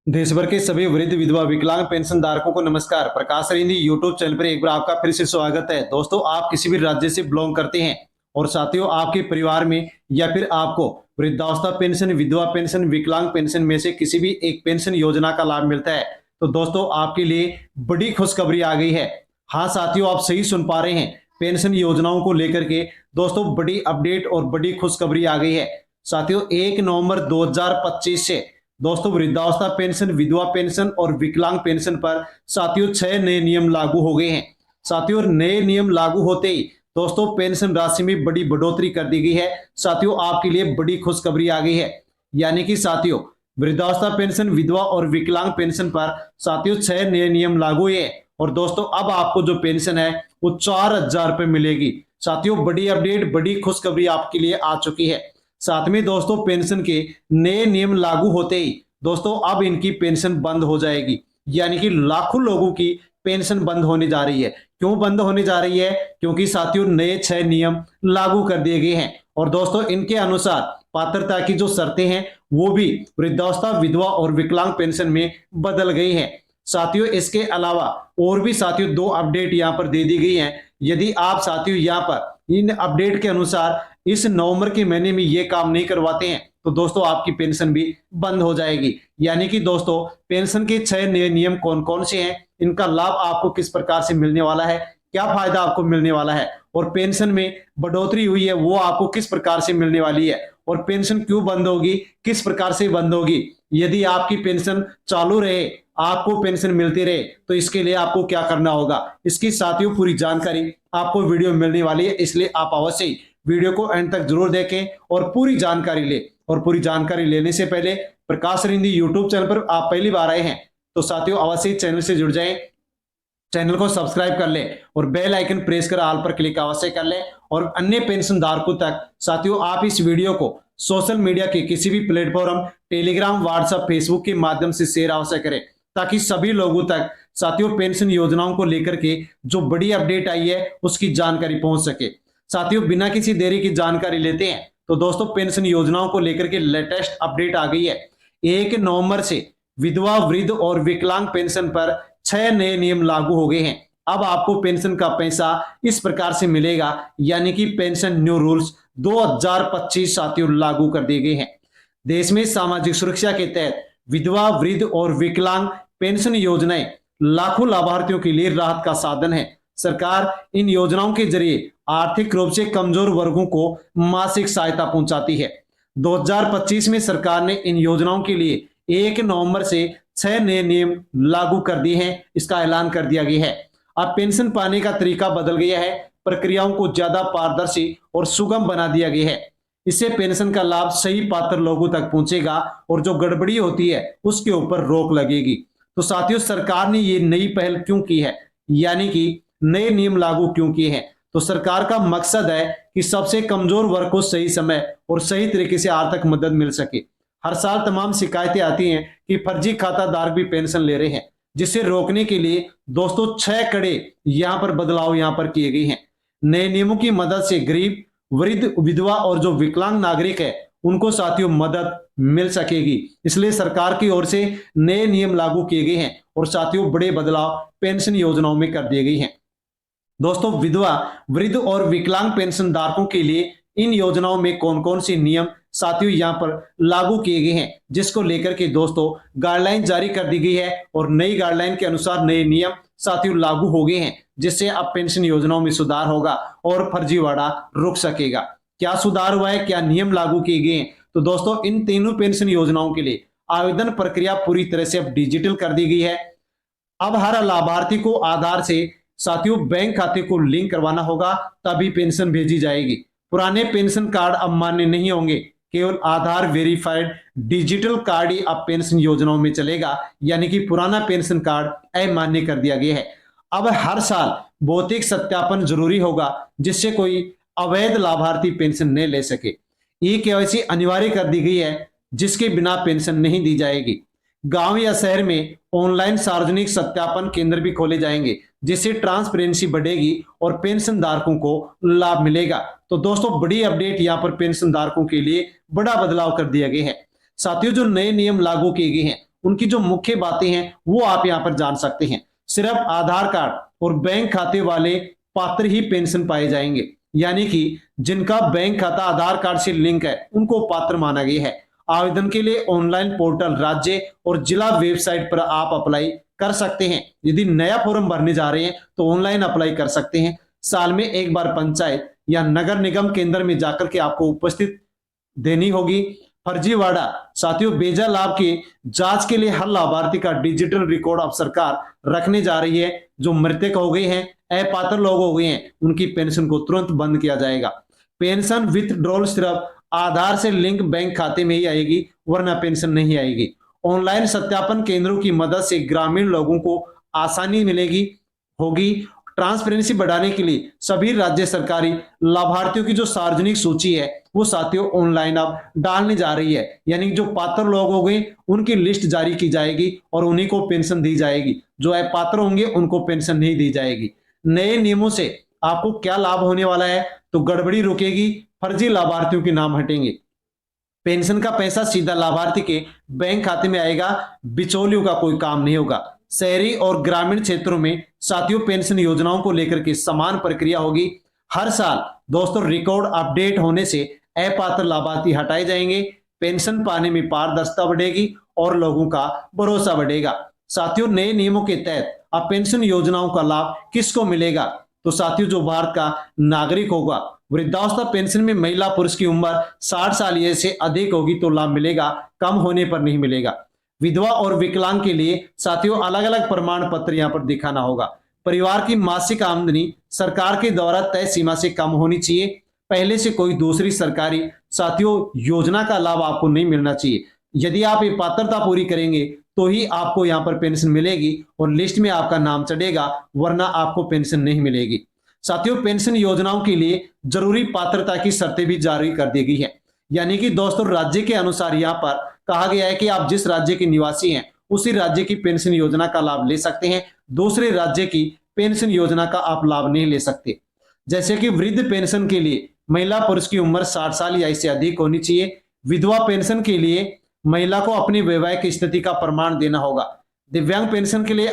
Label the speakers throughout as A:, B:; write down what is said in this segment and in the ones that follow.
A: देश भर के सभी वृद्ध विधवा विकलांग पेंशन धारकों को नमस्कार। प्रकाश रिंदी यूट्यूब चैनल पर एक बार आपका फिर से स्वागत है। दोस्तों, आप किसी भी राज्य से बिलोंग करते हैं और साथियों आपके परिवार में या फिर आपको वृद्धावस्था पेंशन, विधवा पेंशन, विकलांग पेंशन में से किसी भी एक पेंशन योजना का लाभ मिलता है तो दोस्तों आपके लिए बड़ी खुशखबरी आ गई है। हाँ साथियों, आप सही सुन पा रहे हैं। पेंशन योजनाओं को लेकर के दोस्तों बड़ी अपडेट और बड़ी खुशखबरी आ गई है। साथियों 1 नवंबर 2025 से दोस्तों वृद्धावस्था पेंशन, विधवा पेंशन और विकलांग पेंशन पर साथियों 6 नए नियम लागू हो गए हैं। साथियों नए नियम लागू होते ही दोस्तों पेंशन राशि में बड़ी बढ़ोतरी कर दी गई है। साथियों आपके लिए बड़ी खुशखबरी आ गई है, यानी कि साथियों वृद्धावस्था पेंशन, विधवा और विकलांग पेंशन पर साथियों 6 नए नियम लागू हुए हैं और दोस्तों अब आपको जो पेंशन है वो 4,000 रुपए मिलेगी। साथियों बड़ी अपडेट, बड़ी खुशखबरी आपके लिए आ चुकी है। साथ में दोस्तों पेंशन के नए नियम लागू होते ही दोस्तों अब इनकी पेंशन बंद हो जाएगी, यानी कि लाखों लोगों की पेंशन बंद होने जा रही है। क्यों बंद होने जा रही है? क्योंकि साथियों नए 6 नियम लागू कर दिए गए हैं और दोस्तों इनके अनुसार पात्रता की जो शर्तें हैं वो भी वृद्धावस्था, विधवा और विकलांग पेंशन में बदल गई हैं। साथियों इसके अलावा और भी साथियों 2 अपडेट यहाँ पर दे दी गई हैं। यदि आप साथियों यहाँ पर इन अपडेट के अनुसार इस नवंबर के महीने में ये काम नहीं करवाते हैं तो दोस्तों आपकी पेंशन भी बंद हो जाएगी। यानी कि दोस्तों पेंशन के 6 नए नियम कौन कौन से हैं, इनका लाभ आपको किस प्रकार से मिलने वाला है, क्या फायदा आपको मिलने वाला है और पेंशन में बढ़ोतरी हुई है वो आपको किस प्रकार से मिलने वाली है और पेंशन क्यों बंद होगी, किस प्रकार से बंद होगी। यदि आपकी पेंशन चालू रहे, आपको पेंशन मिलती रहे तो इसके लिए आपको क्या करना होगा, इसकी साथियों पूरी जानकारी आपको वीडियो में मिलने वाली है। इसलिए आप अवश्य ही वीडियो को एंड तक जरूर देखें और पूरी जानकारी ले। और पूरी जानकारी लेने से पहले प्रकाश रिंदी यूट्यूब चैनल पर आप पहली बार आए हैं तो साथियों अवश्य चैनल से जुड़ जाएं, चैनल को सब्सक्राइब कर लें और बेल आइकन प्रेस कर ऑल पर क्लिक अवश्य कर लें और अन्य पेंशन धारकों तक साथियों आप इस वीडियो को सोशल मीडिया के किसी भी प्लेटफॉर्म, टेलीग्राम, व्हाट्सएप, फेसबुक के माध्यम से शेयर अवश्य करें ताकि सभी लोगों तक साथियों पेंशन योजनाओं को लेकर के जो बड़ी अपडेट आई है उसकी जानकारी पहुंच सके। साथियों बिना किसी देरी की जानकारी लेते हैं तो दोस्तों पेंशन योजनाओं को लेकर के लेटेस्ट अपडेट आ गई है। 1 नवंबर से विधवा, वृद्ध और विकलांग पेंशन पर 6 नए नियम लागू हो गए हैं। अब आपको पेंशन का पैसा इस प्रकार से मिलेगा, यानी कि पेंशन न्यू रूल्स 2025 साथियों लागू कर दिए गए हैं। देश में सामाजिक सुरक्षा के तहत विधवा, वृद्ध और विकलांग पेंशन योजनाएं लाखों लाभार्थियों के लिए राहत का साधन है। सरकार इन योजनाओं के जरिए आर्थिक रूप से कमजोर वर्गों को मासिक सहायता पहुंचाती है। 2025 में सरकार ने इन योजनाओं के लिए 1 नवंबर से 6 नए नियम लागू कर दिए हैं, इसका ऐलान कर दिया गया है। अब पेंशन पाने का तरीका बदल गया है, प्रक्रियाओं को ज्यादा पारदर्शी और सुगम बना दिया गया है। इससे पेंशन का लाभ सही पात्र लोगों तक पहुंचेगा और जो गड़बड़ी होती है उसके ऊपर रोक लगेगी। तो साथियों सरकार ने ये नई पहल क्यों की है, यानी कि नए नियम लागू क्यों किए हैं? तो सरकार का मकसद है कि सबसे कमजोर वर्ग को सही समय और सही तरीके से आर्थिक मदद मिल सके। हर साल तमाम शिकायतें आती हैं कि फर्जी खाता धारक भी पेंशन ले रहे हैं, जिसे रोकने के लिए दोस्तों 6 कड़े यहां पर बदलाव यहां पर किए गए हैं। नए नियमों की मदद से गरीब, वृद्ध, विधवा और जो विकलांग नागरिक है उनको साथियों मदद मिल सकेगी। इसलिए सरकार की ओर से नए नियम लागू किए गए हैं और साथियों बड़े बदलाव पेंशन योजनाओं में कर दिए गए हैं। दोस्तों विधवा, वृद्ध और विकलांग पेंशन धारकों के लिए इन योजनाओं में कौन कौन से नियम साथियों यहां पर लागू किए गए हैं, जिसको लेकर के दोस्तों गाइडलाइन जारी कर दी गई है और नई गाइडलाइन के अनुसार नए नियम साथियों लागू हो गए हैं, जिससे अब पेंशन योजनाओं में सुधार होगा और फर्जीवाड़ा रुक सकेगा। क्या सुधार हुआ है, क्या नियम लागू किए गए हैं? तो दोस्तों इन तीनों पेंशन योजनाओं के लिए आवेदन प्रक्रिया पूरी तरह से अब डिजिटल कर दी गई है। अब हर लाभार्थी को आधार से साथियों बैंक खाते को लिंक करवाना होगा, तभी पेंशन भेजी जाएगी। पुराने पेंशन कार्ड अब मान्य नहीं होंगे, केवल आधार वेरीफाइड डिजिटल कार्ड ही अब पेंशन योजनाओं में चलेगा, यानी कि पुराना पेंशन कार्ड अमान्य कर दिया गया है। अब हर साल भौतिक सत्यापन जरूरी होगा, जिससे कोई अवैध लाभार्थी पेंशन नहीं ले सके। ई-केवाईसी अनिवार्य कर दी गई है, जिसके बिना पेंशन नहीं दी जाएगी। गांव या शहर में ऑनलाइन सार्वजनिक सत्यापन केंद्र भी खोले जाएंगे, जिससे ट्रांसपेरेंसी बढ़ेगी और पेंशन धारकों को लाभ मिलेगा। तो दोस्तों बड़ी अपडेट यहां पर पेंशन धारकों के लिए बड़ा बदलाव कर दिया गया है। साथियों जो नए नियम लागू किए गए हैं उनकी जो मुख्य बातें हैं वो आप यहाँ पर जान सकते हैं। सिर्फ आधार कार्ड और बैंक खाते वाले पात्र ही पेंशन पाए जाएंगे, यानी कि जिनका बैंक खाता आधार कार्ड से लिंक है उनको पात्र माना गया है। आवेदन के लिए ऑनलाइन पोर्टल, राज्य और जिला वेबसाइट पर आप अप्लाई कर सकते हैं। यदि नया फॉर्म भरने जा रहे हैं तो ऑनलाइन अप्लाई कर सकते हैं। साल में एक बार पंचायत या नगर निगम केंद्र में जाकर के आपको उपस्थित देनी होगी। फर्जीवाड़ा साथियों, बेजा लाभ की जांच के लिए हर लाभार्थी का डिजिटल रिकॉर्ड अब सरकार रखने जा रही है। जो मृतक हो गए हैं, अपात्र लोग हो गए हैं, उनकी पेंशन को तुरंत बंद किया जाएगा। पेंशन विथड्रॉल सिर्फ आधार से लिंक बैंक खाते में ही आएगी, वरना पेंशन नहीं आएगी। ऑनलाइन सत्यापन केंद्रों की मदद से ग्रामीण लोगों को आसानी मिलेगी होगी। ट्रांसपेरेंसी बढ़ाने के लिए सभी राज्य सरकारी लाभार्थियों की जो सार्वजनिक सूची है वो साथियों ऑनलाइन अब डालने जा रही है, यानी जो पात्र लोग हो गए उनकी लिस्ट जारी की जाएगी और उन्हीं को पेंशन दी जाएगी। जो अपात्र होंगे उनको पेंशन नहीं दी जाएगी। नए नियमों से आपको क्या लाभ होने वाला है, तो गड़बड़ी रुकेगी, फर्जी लाभार्थियों के नाम हटेंगे, पेंशन का पैसा सीधा लाभार्थी के बैंक खाते में आएगा, बिचौलियों का कोई काम नहीं होगा। शहरी और ग्रामीण क्षेत्रों में साथियों पेंशन योजनाओं को लेकर के समान प्रक्रिया होगी। हर साल दोस्तों रिकॉर्ड अपडेट होने से अपात्र लाभार्थी हटाए जाएंगे, पेंशन पाने में पारदर्शिता बढ़ेगी और लोगों का भरोसा बढ़ेगा। साथियों नए नियमों के तहत अब पेंशन योजनाओं का लाभ किसको मिलेगा, तो साथियों जो भारत का नागरिक होगा, वृद्धावस्था पेंशन में महिला पुरुष की उम्र 60 साल या से अधिक होगी तो लाभ मिलेगा, कम होने पर नहीं मिलेगा। विधवा और विकलांग के लिए साथियों अलग अलग प्रमाण पत्र यहाँ पर दिखाना होगा। परिवार की मासिक आमदनी सरकार के द्वारा तय सीमा से कम होनी चाहिए। पहले से कोई दूसरी सरकारी साथियों योजना का लाभ आपको नहीं मिलना चाहिए। यदि आप ये पात्रता पूरी करेंगे तो ही आपको यहाँ पर पेंशन मिलेगी और लिस्ट में आपका नाम चढ़ेगा, वरना आपको पेंशन नहीं मिलेगी। साथियों पेंशन योजनाओं के लिए जरूरी पात्रता की शर्तें भी जारी कर दी गई है, यानी कि दोस्तों राज्य के अनुसार यहाँ पर कहा गया है कि आप जिस राज्य के निवासी हैं उसी राज्य की पेंशन योजना का लाभ ले सकते हैं, दूसरे राज्य की पेंशन योजना का आप लाभ नहीं ले सकते। जैसे कि वृद्ध पेंशन के लिए महिला पुरुष की उम्र 60 साल या इससे अधिक होनी चाहिए। विधवा पेंशन के लिए महिला को अपनी वैवाहिक स्थिति का प्रमाण देना होगा। दिव्यांग पेंशन के लिए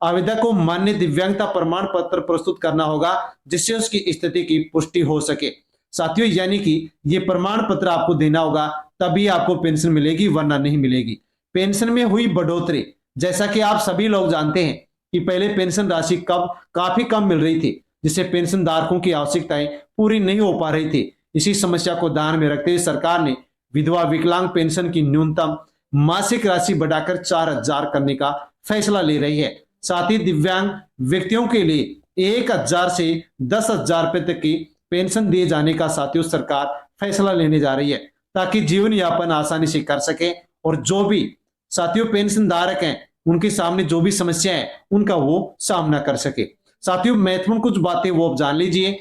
A: आवेदक को मान्य दिव्यांगता प्रमाण पत्र प्रस्तुत करना होगा, जिससे उसकी स्थिति की पुष्टि हो सके। साथियों यानी कि ये प्रमाण पत्र आपको देना होगा, तभी आपको पेंशन मिलेगी, वरना नहीं मिलेगी। पेंशन में हुई बढ़ोतरी, जैसा कि आप सभी लोग जानते हैं कि पहले पेंशन राशि काफी कम मिल रही थी, जिससे पेंशन धारकों की आवश्यकताएं पूरी नहीं हो पा रही थी। इसी समस्या को ध्यान में रखते हुए सरकार ने विधवा विकलांग पेंशन की न्यूनतम मासिक राशि बढ़ाकर 4,000 करने का फैसला ले रही है। साथ ही दिव्यांग व्यक्तियों के लिए 1,000 से 10,000 रुपए तक की पेंशन दिए जाने का साथियों सरकार फैसला लेने जा रही है, ताकि जीवन यापन आसानी से कर सके और जो भी साथियों पेंशन धारक हैं उनके सामने जो भी समस्या है उनका वो सामना कर सके। साथियों महत्वपूर्ण कुछ बातें वो आप जान लीजिए।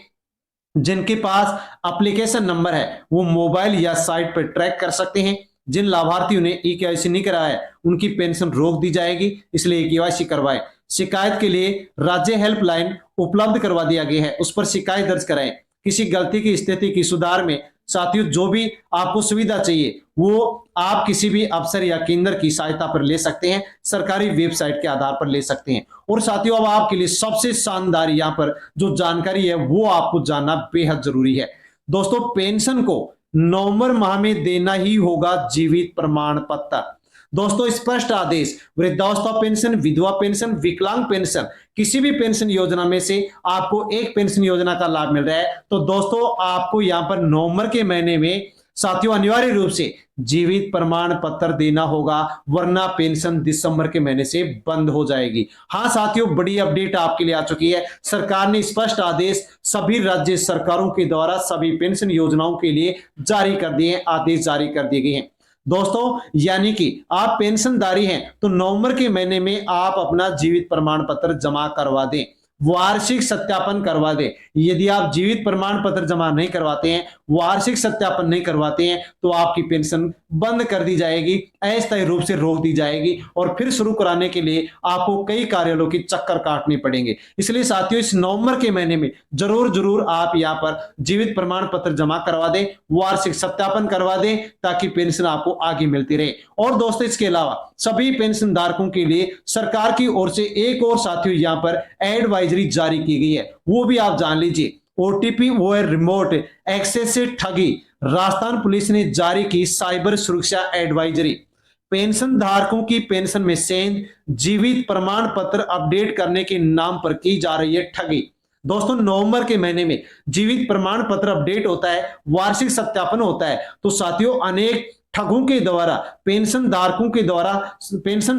A: जिनके पास एप्लीकेशन नंबर है वो मोबाइल या साइट पर ट्रैक कर सकते हैं। जिन लाभार्थियों ने ई-केवाईसी नहीं कराया है उनकी पेंशन रोक दी जाएगी, इसलिए ई-केवाईसी करवाएं। शिकायत के लिए राज्य हेल्पलाइन उपलब्ध करवा दिया गया है, उस पर शिकायत दर्ज कराएं। किसी गलती की स्थिति की सुधार में साथियों जो भी आपको सुविधा चाहिए वो आप किसी भी अफसर या केंद्र की सहायता पर ले सकते हैं, सरकारी वेबसाइट के आधार पर ले सकते हैं। और साथियों अब आपके लिए सबसे शानदार यहाँ पर जो जानकारी है वो आपको जानना बेहद जरूरी है। दोस्तों पेंशन को नवंबर माह में देना ही होगा जीवित प्रमाण पत्र। दोस्तों स्पष्ट आदेश, वृद्धावस्था पेंशन, विधवा पेंशन, विकलांग पेंशन, किसी भी पेंशन योजना में से आपको एक पेंशन योजना का लाभ मिल रहा है, तो दोस्तों आपको यहाँ पर नवंबर के महीने में साथियों अनिवार्य रूप से जीवित प्रमाण पत्र देना होगा, वरना पेंशन दिसंबर के महीने से बंद हो जाएगी। हाँ साथियों बड़ी अपडेट आपके लिए आ चुकी है। सरकार ने स्पष्ट आदेश सभी राज्य सरकारों के द्वारा सभी पेंशन योजनाओं के लिए जारी कर दिए हैं, आदेश जारी कर दिए गए हैं। दोस्तों यानी कि आप पेंशनधारी हैं तो नवंबर के महीने में आप अपना जीवित प्रमाण पत्र जमा करवा दें, वार्षिक सत्यापन करवा दें। यदि आप जीवित प्रमाण पत्र जमा नहीं करवाते हैं, वार्षिक सत्यापन नहीं करवाते हैं, तो आपकी पेंशन बंद कर दी जाएगी, अस्थायी रूप से रोक दी जाएगी और फिर शुरू कराने के लिए आपको कई कार्यालयों की चक्कर काटने पड़ेंगे। इसलिए साथियों इस नवंबर के महीने में जरूर आप यहाँ पर जीवित प्रमाण पत्र जमा करवा दें, वार्षिक सत्यापन करवा दें, ताकि पेंशन आपको आगे मिलती रहे। और दोस्तों इसके अलावा सभी पेंशन धारकों के लिए सरकार की ओर से एक और साथियों यहां पर एडवाइजरी जारी की गई है, वो भी आप जान लीजिए। ओटीपी वो है रिमोट एक्सेस से ठगी, राजस्थान पुलिस ने जारी की साइबर सुरक्षा एडवाइजरी। पेंशन धारकों की पेंशन में सेंध, जीवित प्रमाण पत्र अपडेट करने के नाम पर की जा रही है ठगी। दोस्तों नवंबर के महीने में जीवित प्रमाण पत्र अपडेट होता है, वार्षिक सत्यापन होता है, तो साथियों अनेक ठगों के द्वारा पेंशन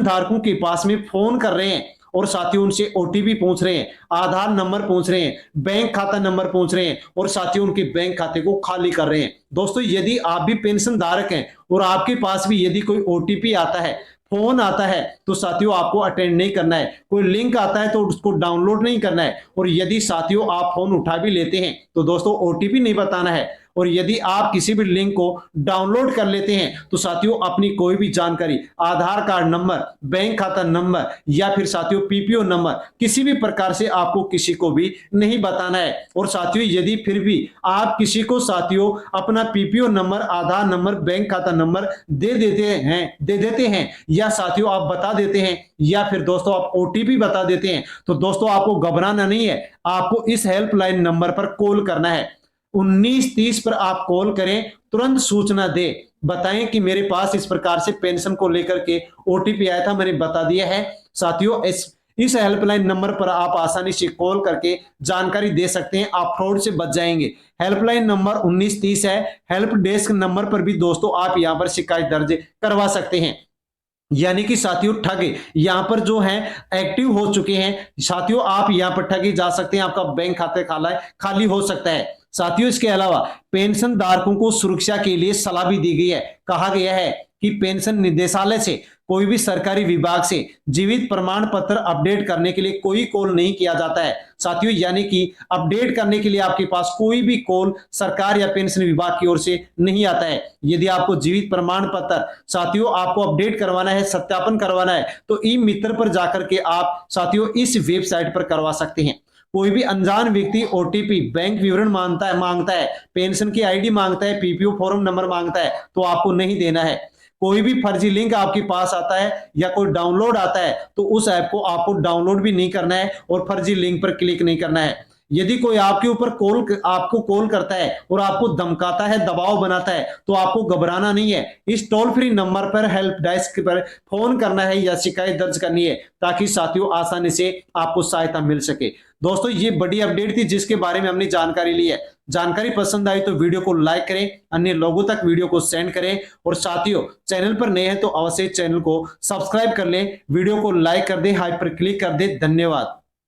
A: धारकों के पास में फोन कर रहे हैं और साथियों उनसे ओटीपी पूछ रहे हैं, आधार नंबर पूछ रहे हैं, बैंक खाता नंबर पूछ रहे हैं और साथियों उनके बैंक खाते को खाली कर रहे हैं। दोस्तों यदि आप भी पेंशन धारक हैं और आपके पास भी यदि कोई ओटीपी आता है, फोन आता है, तो साथियों आपको अटेंड नहीं करना है। कोई लिंक आता है तो उसको डाउनलोड नहीं करना है। और यदि साथियों आप फोन उठा भी लेते हैं तो दोस्तों ओटीपी नहीं बताना है। और यदि आप किसी भी लिंक को डाउनलोड कर लेते हैं तो साथियों अपनी कोई भी जानकारी, आधार कार्ड नंबर, बैंक खाता नंबर या फिर साथियों पीपीओ नंबर, किसी भी प्रकार से आपको किसी को भी नहीं बताना है। और साथियों यदि फिर भी आप किसी को साथियों अपना पीपीओ नंबर, आधार नंबर, बैंक खाता नंबर दे देते हैं या साथियों आप बता देते हैं या फिर दोस्तों आप ओटीपी बता देते हैं, तो दोस्तों आपको घबराना नहीं है। आपको इस हेल्पलाइन नंबर पर कॉल करना है। 1930 पर आप कॉल करें, तुरंत सूचना दे, बताएं कि मेरे पास इस प्रकार से पेंशन को लेकर के ओटीपी आया था, मैंने बता दिया है। साथियों इस हेल्पलाइन नंबर पर आप आसानी से कॉल करके जानकारी दे सकते हैं, आप फ्रॉड से बच जाएंगे। हेल्पलाइन नंबर 1930 है। हेल्प डेस्क नंबर पर भी दोस्तों आप यहां पर शिकायत दर्ज करवा सकते हैं। यानी कि साथियों ठग यहां पर जो है एक्टिव हो चुके हैं। साथियों आप यहां पर ठगे जा सकते हैं, आपका बैंक खाते खाली हो सकता है। साथियों इसके अलावा पेंशन धारकों को सुरक्षा के लिए सलाह भी दी गई है। कहा गया है कि पेंशन निदेशालय से, कोई भी सरकारी विभाग से जीवित प्रमाण पत्र अपडेट करने के लिए कोई कॉल नहीं किया जाता है। साथियों यानी कि अपडेट करने के लिए आपके पास कोई भी कॉल सरकार या पेंशन विभाग की ओर से नहीं आता है। यदि आपको जीवित प्रमाण पत्र साथियों आपको अपडेट करवाना है, सत्यापन करवाना है, तो ई मित्र पर जाकर के आप साथियों इस वेबसाइट पर करवा सकते हैं। कोई भी अनजान व्यक्ति ओटीपी, बैंक विवरण मांगता है, पेंशन की आईडी मांगता है, पीपीओ फॉर्म नंबर मांगता है, तो आपको नहीं देना है। कोई भी फर्जी लिंक आपके पास आता है या कोई डाउनलोड आता है तो उस ऐप को आपको डाउनलोड भी नहीं करना है और फर्जी लिंक पर क्लिक नहीं करना है। यदि कोई आपके ऊपर आपको कॉल करता है और आपको धमकाता है, दबाव बनाता है, तो आपको घबराना नहीं है। इस टोल फ्री नंबर पर हेल्प डेस्क पर फोन करना है या शिकायत दर्ज करनी है, ताकि साथियों आसानी से आपको सहायता मिल सके। दोस्तों ये बड़ी अपडेट थी जिसके बारे में हमने जानकारी ली है। जानकारी पसंद आई तो वीडियो को लाइक करें, अन्य लोगों तक वीडियो को सेंड करें और साथियों चैनल पर नए हैं तो अवश्य चैनल को सब्सक्राइब कर लें, वीडियो को लाइक कर दें, हाइपर क्लिक कर दें। धन्यवाद।